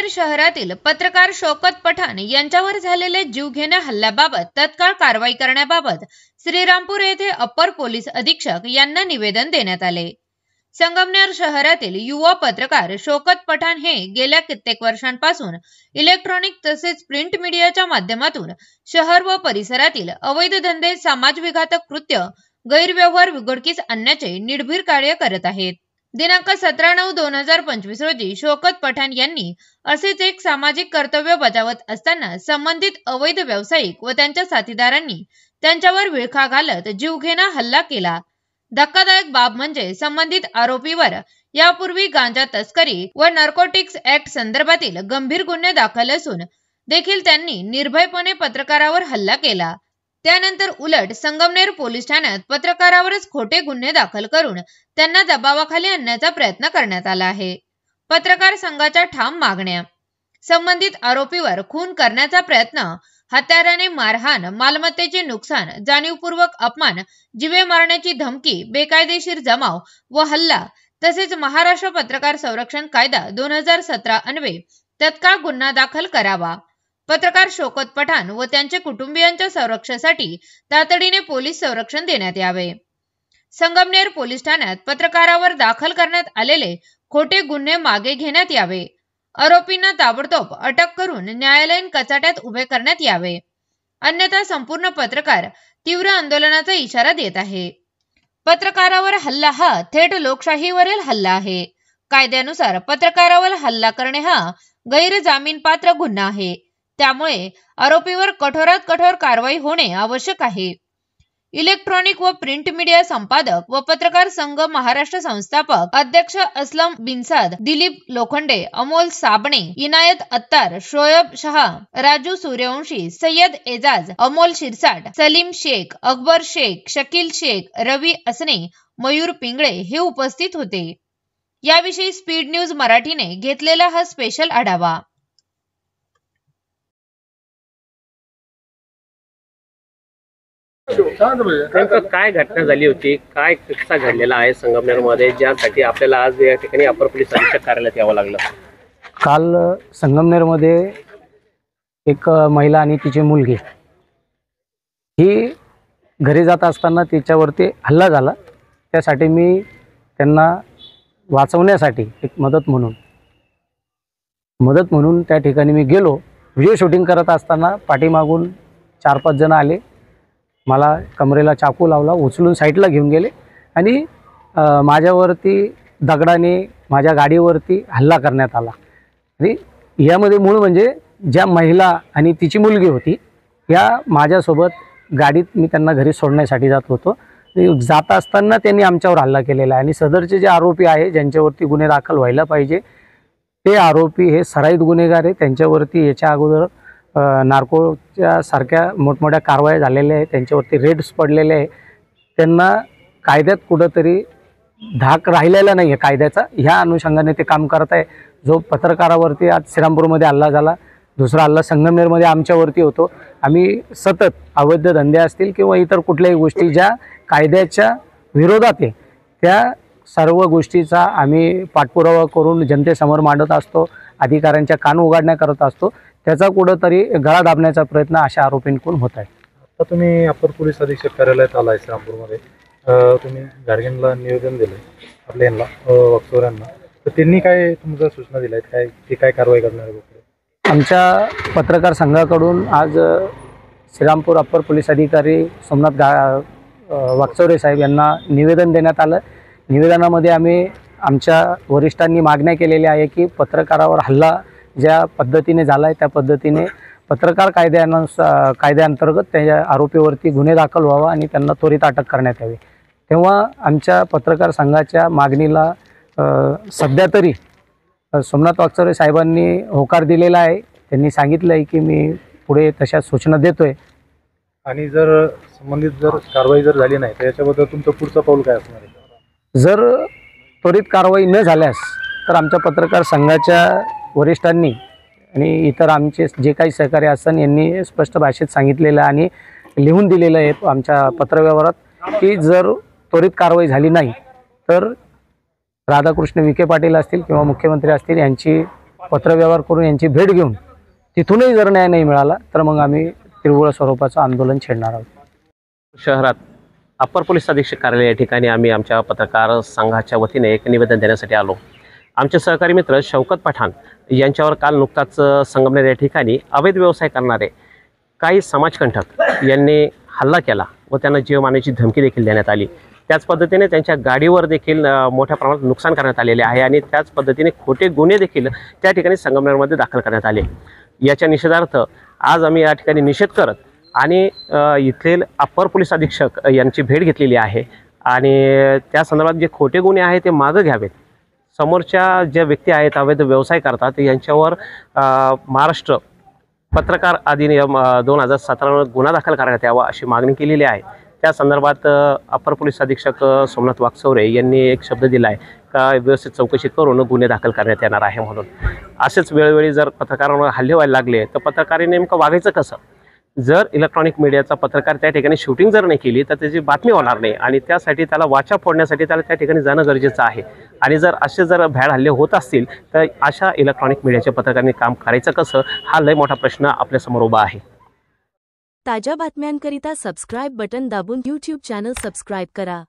संगमनेर शहरातील पत्रकार शौकत पठाण यांच्यावर झालेले जीवघेण्या हल्ल्याबाबत तत्काळ कारवाई करण्याबाबत श्रीरामपूर येथे अप्पर पोलीस अधीक्षक यांना निवेदन देण्यात आले। संगमनेर शहरातील युवा पत्रकार शौकत पठाण हे गेल्या कित्येक वर्षांपासून इलेक्ट्रॉनिक तसेच प्रिंट मीडियाच्या माध्यमातून शहर व परिसरातील अवैध धंदे, समाजविघातक कृत्य, गैरव्यवहार उघडकीस आणण्याचे निर्भीड कार्य करत आहेत। दिनांक 17/9/2025 रोजी शौकत पठाण यांनी असेच एक सामाजिक कर्तव्य बजावत असताना संबंधित अवैध व्यावसायिक व त्यांच्या साथीदारांनी त्यांच्यावर विळखा घालत जीवघेणा हल्ला केला। धक्कादायक बाब म्हणजे संबंधित आरोपीवर यापूर्वी गांजा तस्करी व नार्कोटिक्स ऍक्ट संदर्भातील गंभीर गुन्हे दाखल असून देखील त्यांनी निर्भयपणे पत्रकारावर हल्ला केला। त्यानंतर उलट संगमनेर पोलीस ठाण्यात पत्रकारावरच खोटे गुन्हे दाखल करून त्यांना दबावाखाली आणण्याचा प्रयत्न करण्यात आला आहे। पत्रकार संघाच्या ठाम मागण्या: संबंधित आरोपीवर खून करण्याचा प्रयत्न, हत्याराने मारहाण, मालमत्तेचे नुकसान, जाणीवपूर्वक अपमान, जीवे मारण्याची धमकी, बेकायदेशीर जमाव व हल्ला तसेच महाराष्ट्र पत्रकार संरक्षण कायदा 2017 अन्वये तत्काळ गुन्हा दाखल करावा। पत्रकार शौकत पठाण व त्यांच्या कुटुंबियांच्या संरक्षणासाठी तातडीने पोलीस संरक्षण देण्यात यावे। संगमनेर पोलीस ठाण्यात पत्रकारावर दाखल करण्यात आलेले खोटे गुन्हे मागे घेण्यात यावे। आरोपींना ताबडतोब अटक करून न्यायालयीन कचाट्यात उभे करण्यात यावे, अन्यथा संपूर्ण पत्रकार तीव्र आंदोलनाचा इशारा देत आहे। पत्रकारावर हल्ला हा थेट लोकशाहीवरील हल्ला आहे। कायद्यानुसार पत्रकारावर हल्ला करणे हा गैरजामीनपात्र गुन्हा आहे। त्यामुळे आरोपीवर कठोरात कठोर कारवाई होणे आवश्यक आहे। इलेक्ट्रॉनिक व प्रिंट मीडिया संपादक व पत्रकार संघ महाराष्ट्र संस्थापक अध्यक्ष असलम बिनसाद, दिलीप लोखंडे, अमोल साबणे, इनायत अत्तार, शोएब शहा, राजू सूर्यवंशी, सय्यद एजाज, अमोल शिरसाट, सलीम शेख, अकबर शेख, शकील शेख, रवी असने, मयूर पिंगळे हे उपस्थित होते। याविषयी स्पीड न्यूज मराठीने घेतलेला हा स्पेशल आढावा। काय घटना झाली होती, काय किस्सा घडलेला आहे संगमनेर मध्ये, ज्यासाठी आपल्याला आज या ठिकाणी अप्पर पोलीस अधीक्षक कार्यालयात यावं लागलं? काल संगमनेर मध्ये एक महिला आणि तिची मुलगी ही घरी जात असताना तिच्यावरती हल्ला झाला। त्यासाठी मी त्यांना वाचवण्यासाठी एक मदत म्हणून त्या ठिकाणी मी गेलो। व्हिडिओ शूटिंग करत असताना पाठीमागून 4-5 जण आले, मला कमरेला चाकू लावला, उचलून साईडला घेऊन गेले आणि माझ्यावरती दगडाने माझ्या गाडीवरती हल्ला करण्यात आला। आणि यामध्ये मूळ म्हणजे ज्या महिला आणि तिची मुलगी होती या माझ्यासोबत गाडीत, मी त्यांना घरी सोडण्यासाठी जात होतो। जात असताना त्यांनी आमच्यावर हल्ला केलेला आहे आणि सदरचे जे आरोपी आहे ज्यांच्यावरती गुन्हे दाखल व्हायला पाहिजे ते आरोपी हे सराईत गुन्हेगार आहे। त्यांच्यावरती याच्या अगोदर नार्कोच्या सारख्या मोठमोठ्या कारवाया झालेल्या आहेत, त्यांच्यावरती रेड्स पडलेले आहे। त्यांना कायद्यात कुठंतरी धाक राहिलेला नाही आहे कायद्याचा, ह्या अनुषंगाने ते काम करत आहे। जो पत्रकारावरती आज श्रीरामपूरमध्ये हल्ला झाला, दुसरा हल्ला संगमनेरमध्ये आमच्यावरती होतो। आम्ही सतत अवैध धंदे असतील किंवा इतर कुठल्याही गोष्टी ज्या कायद्याच्या विरोधात आहे त्या सर्व गोष्टीचा आम्ही पाठपुरावा करून जनतेसमोर मांडत असतो, अधिकाऱ्यांच्या कान उघडण्या करत असतो। त्याचा कुठंतरी गळा दाबण्याचा प्रयत्न अशा आरोपींकडून होत आहे। आता तुम्ही अप्पर पोलीस अधीक्षक कार्यालयात आलाय श्रीरामपूरमध्ये, तुम्ही गार्गेनला निवेदन दिलंय आपल्या यांना वक्तव्यांना, तर त्यांनी काय तुमच्या सूचना दिल्या आहेत, काय ते काय कारवाई करणार आहे? आमच्या पत्रकार संघाकडून आज श्रीरामपूर अप्पर पोलीस अधिकारी सोमनाथ वाकचौरे साहेब यांना निवेदन देण्यात आलं। निवेदनामध्ये आम्ही आमच्या वरिष्ठांनी मागण्या केलेल्या आहे की पत्रकारावर हल्ला ज्या पद्धतीने झाला आहे त्या पद्धतीने पत्रकार कायद्याअंतर्गत त्या आरोपीवरती गुन्हे दाखल व्हावा आणि त्यांना त्वरित अटक करण्यात यावी। तेव्हा आमच्या पत्रकार संघाच्या मागणीला सध्या तरी सोमनाथ वाकचौरे साहेबांनी होकार दिलेला आहे। त्यांनी सांगितलं आहे की मी पुढे तशा सूचना देतोय आणि जर संबंधित कारवाई झाली नाही तर याच्याबद्दल तुमचं पुढचं पाऊल काय असणार आहे? जर त्वरित कारवाई न झाल्यास तर आमच्या पत्रकार संघाच्या वरिष्ठांनी आणि इतर आमचे जे काही सहकारी असतात यांनी स्पष्ट भाषेत सांगितलेलं आणि लिहून दिलेलं आहे आमच्या पत्रव्यवहारात की जर त्वरित कारवाई झाली नाही तर राधाकृष्ण विखे पाटील असतील किंवा मुख्यमंत्री असतील यांची पत्रव्यवहार करून यांची भेट घेऊन तिथूनही जर न्याय नाही मिळाला तर मग आम्ही तीव्र स्वरूपाचं आंदोलन छेडणार आहोत। शहरात अप्पर पोलीस अधीक्षक कार्यालय या ठिकाणी आम्ही आमच्या पत्रकार संघाच्या वतीने एक निवेदन देण्यासाठी आलो। आमचे सहकारी मित्र शौकत पठाण यांच्यावर काल नुकताच संगमनेर या ठिकाणी अवैध व्यवसाय करणारे काही समाजकंटक यांनी हल्ला केला व त्यांना जीव मारण्याची धमकी देखील देण्यात आली। त्याच पद्धतीने त्यांच्या गाडीवर देखील मोठ्या प्रमाणात नुकसान करण्यात आलेले आहे आणि त्याच पद्धतीने खोटे गुन्हे देखील त्या ठिकाणी संगमनेरमध्ये दाखल करण्यात आले। याच्या निषेधार्थ आज आम्ही या ठिकाणी निषेध करत आणि इथले अप्पर पोलीस अधीक्षक यांची भेट घेतलेली आहे आणि त्या संदर्भात जे खोटे गुन्हे आहेत ते मागे घ्यावेत। समोरच्या ज्या व्यक्ती आहेत अवैध व्यवसाय करतात यांच्यावर महाराष्ट्र पत्रकार अधिनियम 2017 गुन्हा दाखल करण्यात यावा अशी मागणी केलेली आहे। त्या संदर्भात अप्पर पोलीस अधीक्षक सोमनाथ वाकचौरे यांनी एक शब्द दिला आहे का व्यवस्थित चौकशी करून गुन्हे दाखल करण्यात येणार आहे म्हणून। असेच वेळोवेळी जर पत्रकारांवर हल्ले व्हायला लागले तर पत्रकारांनी नेमकं वागायचं कसं? जर इलेक्ट्रॉनिक मीडियाचा पत्रकार त्या ठिकाणी शूटिंग जर नाही केली तर त्याची बातमी होणार नाही आणि त्यासाठी त्याला वाचा फोडण्यासाठी त्याला त्या ठिकाणी जाणं गरजेचं आहे। आणि जर असे जर भ्याड हल्ले होत असतील तर अशा इलेक्ट्रॉनिक मीडियाच्या पत्रकारांनी काम करायचं कसं हा लय मोठा प्रश्न आपल्यासमोर उभा आहे। ताज्या बातम्यांकरिता सबस्क्राइब बटन दाबून YouTube चॅनल सबस्क्राइब करा।